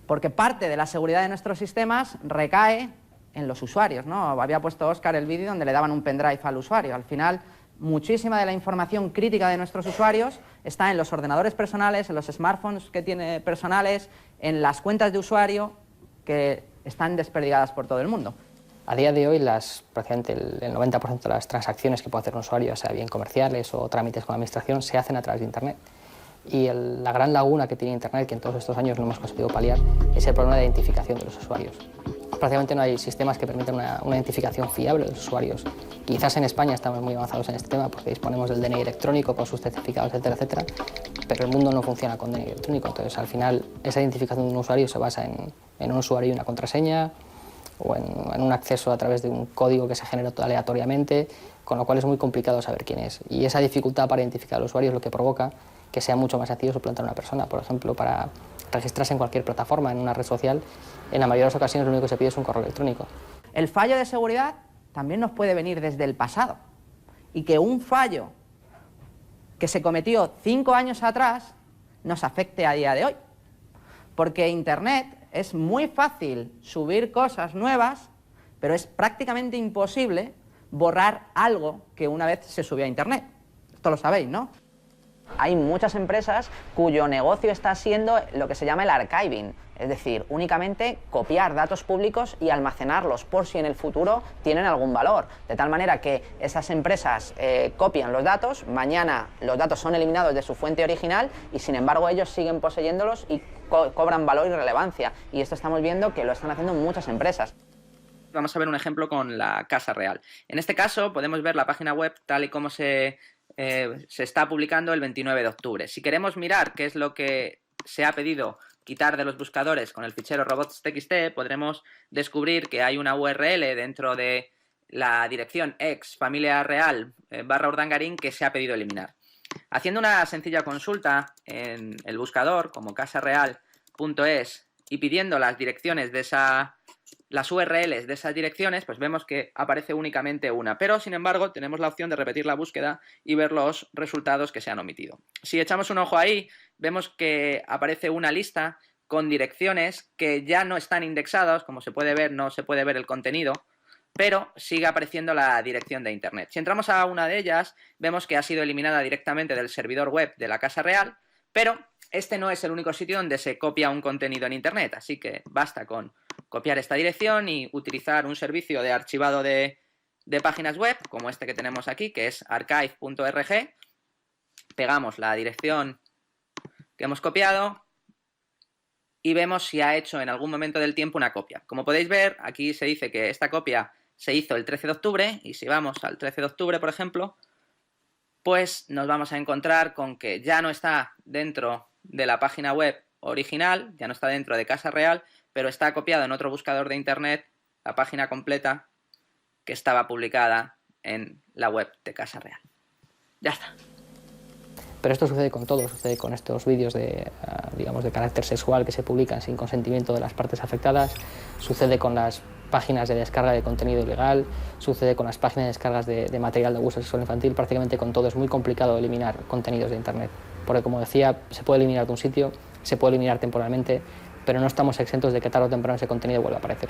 Porque parte de la seguridad de nuestros sistemas recae en los usuarios, ¿no? Había puesto Óscar el vídeo donde le daban un pendrive al usuario. Al final, muchísima de la información crítica de nuestros usuarios está en los ordenadores personales, en los smartphones que tiene personales, en las cuentas de usuario que están desperdigadas por todo el mundo. A día de hoy, prácticamente el 90% de las transacciones que puede hacer un usuario, sea bien comerciales o trámites con la administración, se hacen a través de Internet. Y la gran laguna que tiene Internet, que en todos estos años no hemos conseguido paliar, es el problema de identificación de los usuarios. Prácticamente no hay sistemas que permitan una identificación fiable de los usuarios. Quizás en España estamos muy avanzados en este tema porque disponemos del DNI electrónico con sus certificados, etcétera, etcétera, pero el mundo no funciona con DNI electrónico. Entonces, al final, esa identificación de un usuario se basa en un usuario y una contraseña, o en un acceso a través de un código que se genera aleatoriamente, con lo cual es muy complicado saber quién es. Y esa dificultad para identificar al usuario es lo que provoca que sea mucho más sencillo suplantar a una persona. Por ejemplo, para registrarse en cualquier plataforma, en una red social, en la mayoría de las ocasiones lo único que se pide es un correo electrónico. El fallo de seguridad también nos puede venir desde el pasado. Y que un fallo que se cometió 5 años atrás nos afecte a día de hoy. Porque Internet es muy fácil subir cosas nuevas, pero es prácticamente imposible borrar algo que una vez se subió a Internet. Esto lo sabéis, ¿no? Hay muchas empresas cuyo negocio está siendo lo que se llama el archiving, es decir, únicamente copiar datos públicos y almacenarlos por si en el futuro tienen algún valor. De tal manera que esas empresas copian los datos, mañana los datos son eliminados de su fuente original y sin embargo ellos siguen poseyéndolos y cobran valor y relevancia. Y esto estamos viendo que lo están haciendo muchas empresas. Vamos a ver un ejemplo con la Casa Real. En este caso podemos ver la página web tal y como se está publicando el 29 de octubre. Si queremos mirar qué es lo que se ha pedido quitar de los buscadores con el fichero robots.txt, podremos descubrir que hay una URL dentro de la dirección ex familia real /Urdangarín que se ha pedido eliminar. Haciendo una sencilla consulta en el buscador como casareal.es y pidiendo las direcciones de las URLs de esas direcciones, pues vemos que aparece únicamente una. Pero, sin embargo, tenemos la opción de repetir la búsqueda y ver los resultados que se han omitido. Si echamos un ojo ahí, vemos que aparece una lista con direcciones que ya no están indexadas. Como se puede ver, no se puede ver el contenido, pero sigue apareciendo la dirección de Internet. Si entramos a una de ellas, vemos que ha sido eliminada directamente del servidor web de la Casa Real, pero este no es el único sitio donde se copia un contenido en Internet, así que basta con copiar esta dirección y utilizar un servicio de archivado de páginas web, como este que tenemos aquí, que es archive.org. Pegamos la dirección que hemos copiado y vemos si ha hecho en algún momento del tiempo una copia. Como podéis ver, aquí se dice que esta copia se hizo el 13 de octubre, y si vamos al 13 de octubre, por ejemplo, pues nos vamos a encontrar con que ya no está dentro de la página web original, ya no está dentro de Casa Real, pero está copiado en otro buscador de Internet la página completa que estaba publicada en la web de Casa Real. Ya está. Pero esto sucede con todo, sucede con estos vídeos digamos, de carácter sexual que se publican sin consentimiento de las partes afectadas, sucede con las páginas de descarga de contenido ilegal, sucede con las páginas de descargas de material de abuso sexual infantil, prácticamente con todo. Es muy complicado eliminar contenidos de Internet, porque como decía, se puede eliminar de un sitio, se puede eliminar temporalmente, pero no estamos exentos de que tarde o temprano ese contenido vuelva a aparecer.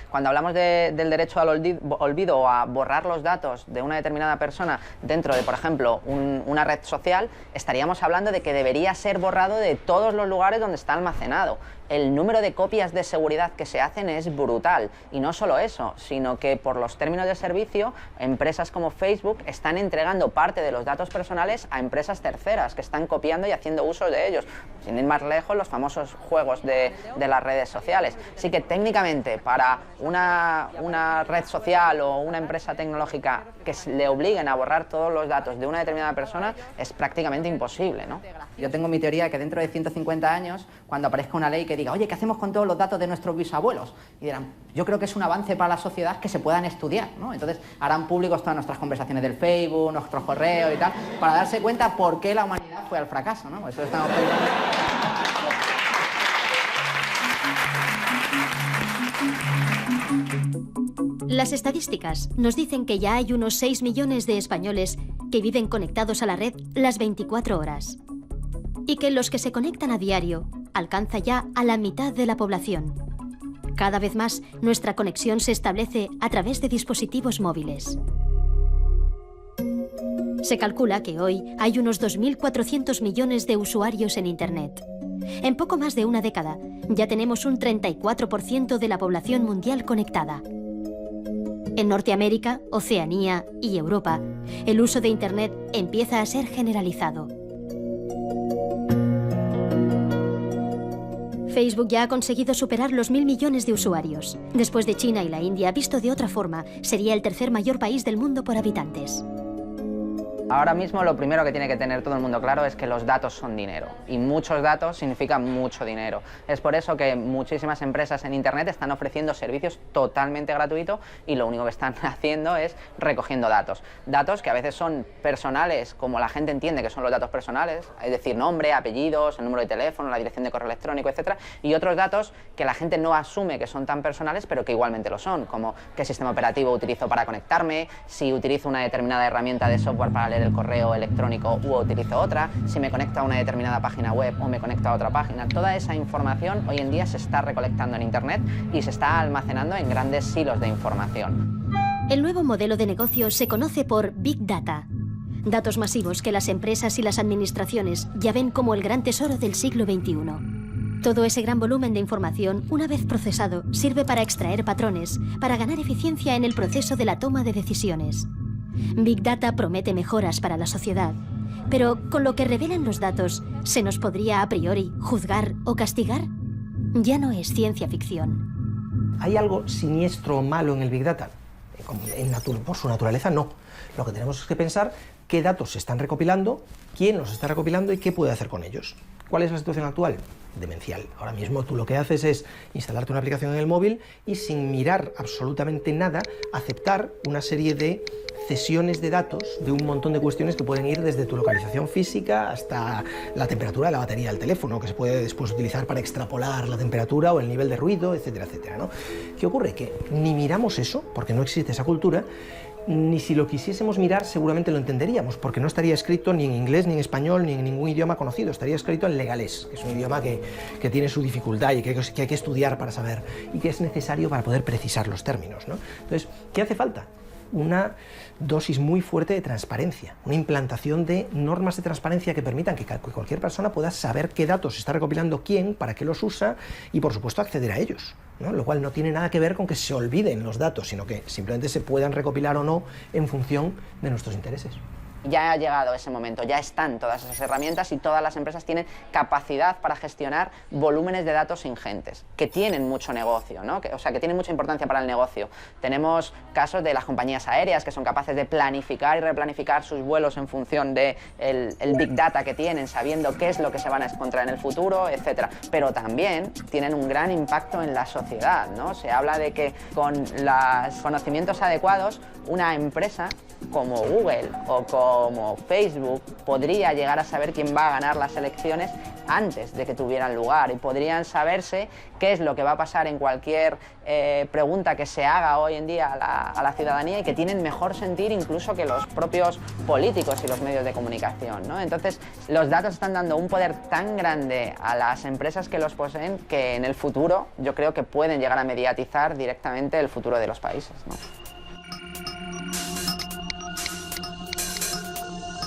Cuando hablamos del derecho al olvido o a borrar los datos de una determinada persona dentro de, por ejemplo, una red social, estaríamos hablando de que debería ser borrado de todos los lugares donde está almacenado. El número de copias de seguridad que se hacen es brutal. Y no solo eso, sino que por los términos de servicio, empresas como Facebook están entregando parte de los datos personales a empresas terceras que están copiando y haciendo uso de ellos. Sin ir más lejos, los famosos juegos de las redes sociales. Así que técnicamente para una red social o una empresa tecnológica que le obliguen a borrar todos los datos de una determinada persona es prácticamente imposible, ¿no? Yo tengo mi teoría que dentro de 150 años, cuando aparezca una ley que diga, oye, ¿qué hacemos con todos los datos de nuestros bisabuelos? Y dirán, yo creo que es un avance para la sociedad que se puedan estudiar, ¿no? Entonces harán públicos todas nuestras conversaciones del Facebook, nuestros correos y tal, para darse cuenta por qué la humanidad fue al fracaso, ¿no? Eso estamos pensando. Las estadísticas nos dicen que ya hay unos 6 millones de españoles que viven conectados a la red las 24 horas. Y que los que se conectan a diario alcanza ya a la mitad de la población. Cada vez más, nuestra conexión se establece a través de dispositivos móviles. Se calcula que hoy hay unos 2.400 millones de usuarios en Internet. En poco más de una década, ya tenemos un 34% de la población mundial conectada. En Norteamérica, Oceanía y Europa, el uso de Internet empieza a ser generalizado. Facebook ya ha conseguido superar los 1.000 millones de usuarios. Después de China y la India, visto de otra forma, sería el tercer mayor país del mundo por habitantes. Ahora mismo lo primero que tiene que tener todo el mundo claro es que los datos son dinero, y muchos datos significan mucho dinero. Es por eso que muchísimas empresas en Internet están ofreciendo servicios totalmente gratuitos y lo único que están haciendo es recogiendo datos. Datos que a veces son personales, como la gente entiende que son los datos personales, es decir, nombre, apellidos, el número de teléfono, la dirección de correo electrónico, etc. Y otros datos que la gente no asume que son tan personales, pero que igualmente lo son, como qué sistema operativo utilizo para conectarme, si utilizo una determinada herramienta de software para leer el correo electrónico u utilizo otra, si me conecto a una determinada página web o me conecto a otra página. Toda esa información hoy en día se está recolectando en Internet y se está almacenando en grandes silos de información. El nuevo modelo de negocio se conoce por Big Data. Datos masivos que las empresas y las administraciones ya ven como el gran tesoro del siglo XXI. Todo ese gran volumen de información, una vez procesado, sirve para extraer patrones, para ganar eficiencia en el proceso de la toma de decisiones. Big Data promete mejoras para la sociedad, pero con lo que revelan los datos, ¿se nos podría a priori juzgar o castigar? Ya no es ciencia ficción. ¿Hay algo siniestro o malo en el Big Data? Por su naturaleza, no. Lo que tenemos es que pensar qué datos se están recopilando, quién los está recopilando y qué puede hacer con ellos. ¿Cuál es la situación actual? demencial. Ahora mismo tú lo que haces es instalarte una aplicación en el móvil y sin mirar absolutamente nada, aceptar una serie de cesiones de datos de un montón de cuestiones que pueden ir desde tu localización física hasta la temperatura de la batería del teléfono, que se puede después utilizar para extrapolar la temperatura o el nivel de ruido, etcétera, etcétera, ¿no? ¿Qué ocurre? Que ni miramos eso, porque no existe esa cultura, ni si lo quisiésemos mirar seguramente lo entenderíamos, porque no estaría escrito ni en inglés, ni en español, ni en ningún idioma conocido, estaría escrito en legalés, que es un idioma que tiene su dificultad y que hay que estudiar para saber, y que es necesario para poder precisar los términos, ¿no? Entonces, ¿qué hace falta? Una dosis muy fuerte de transparencia, una implantación de normas de transparencia que permitan que cualquier persona pueda saber qué datos está recopilando quién, para qué los usa y, por supuesto, acceder a ellos, ¿no? Lo cual no tiene nada que ver con que se olviden los datos, sino que simplemente se puedan recopilar o no en función de nuestros intereses. Ya ha llegado ese momento, ya están todas esas herramientas y todas las empresas tienen capacidad para gestionar volúmenes de datos ingentes, que tienen mucho negocio, ¿no? O sea, que tienen mucha importancia para el negocio. Tenemos casos de las compañías aéreas que son capaces de planificar y replanificar sus vuelos en función del Big Data que tienen, sabiendo qué es lo que se van a encontrar en el futuro, etc. Pero también tienen un gran impacto en la sociedad, ¿no? Se habla de que con los conocimientos adecuados, una empresa como Google o como Facebook podría llegar a saber quién va a ganar las elecciones antes de que tuvieran lugar y podrían saberse qué es lo que va a pasar en cualquier pregunta que se haga hoy en día a la ciudadanía y que tienen mejor sentir incluso que los propios políticos y los medios de comunicación, ¿no? Entonces, los datos están dando un poder tan grande a las empresas que los poseen que en el futuro yo creo que pueden llegar a mediatizar directamente el futuro de los países, ¿no?